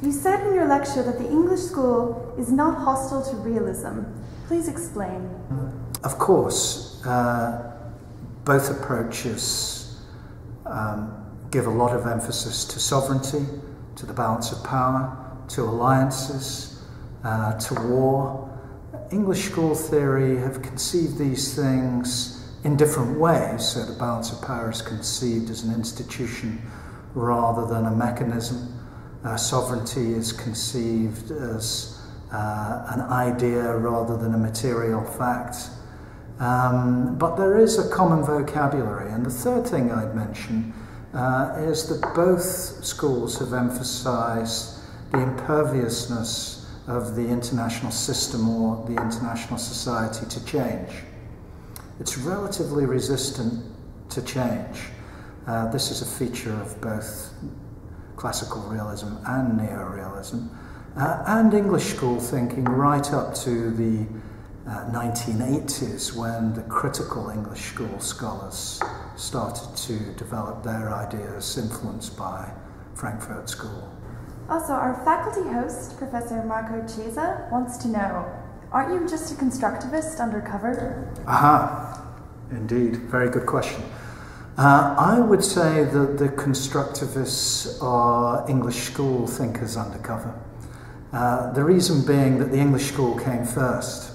You said in your lecture that the English school is not hostile to realism. Please explain. Of course, both approaches give a lot of emphasis to sovereignty, to the balance of power, to alliances, to war. English school theory have conceived these things in different ways, so the balance of power is conceived as an institution rather than a mechanism. Sovereignty is conceived as an idea rather than a material fact. But there is a common vocabulary. And the third thing I'd mention is that both schools have emphasized the imperviousness of the international system or the international society to change. It's relatively resistant to change. This is a feature of both classical realism and neorealism, and English school thinking right up to the 1980s, when the critical English school scholars started to develop their ideas influenced by Frankfurt School. Also, our faculty host, Professor Marco Chiesa, wants to know, aren't you just a constructivist undercover? Aha, indeed, very good question. I would say that the constructivists are English school thinkers undercover. The reason being that the English school came first.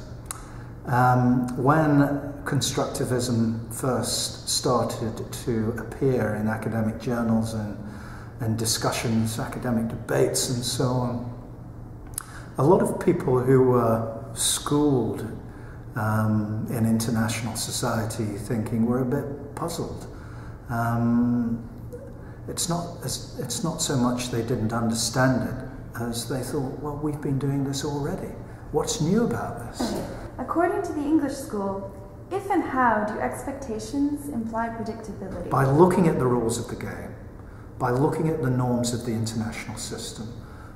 When constructivism first started to appear in academic journals and discussions, academic debates and so on, a lot of people who were schooled in international society thinking were a bit puzzled. It's not so much they didn't understand it as they thought, well, we've been doing this already. What's new about this? According to the English school, if and how do expectations imply predictability? By looking at the rules of the game, by looking at the norms of the international system,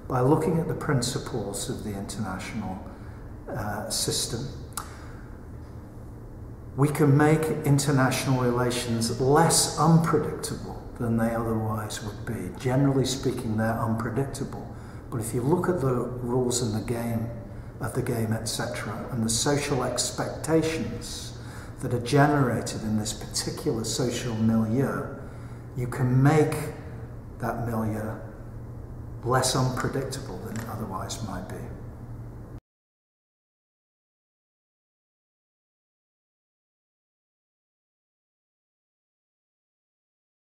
by looking at the principles of the international system, we can make international relations less unpredictable than they otherwise would be. Generally speaking, they're unpredictable. But if you look at the rules in the game, etc., and the social expectations that are generated in this particular social milieu, you can make that milieu less unpredictable than it otherwise might be.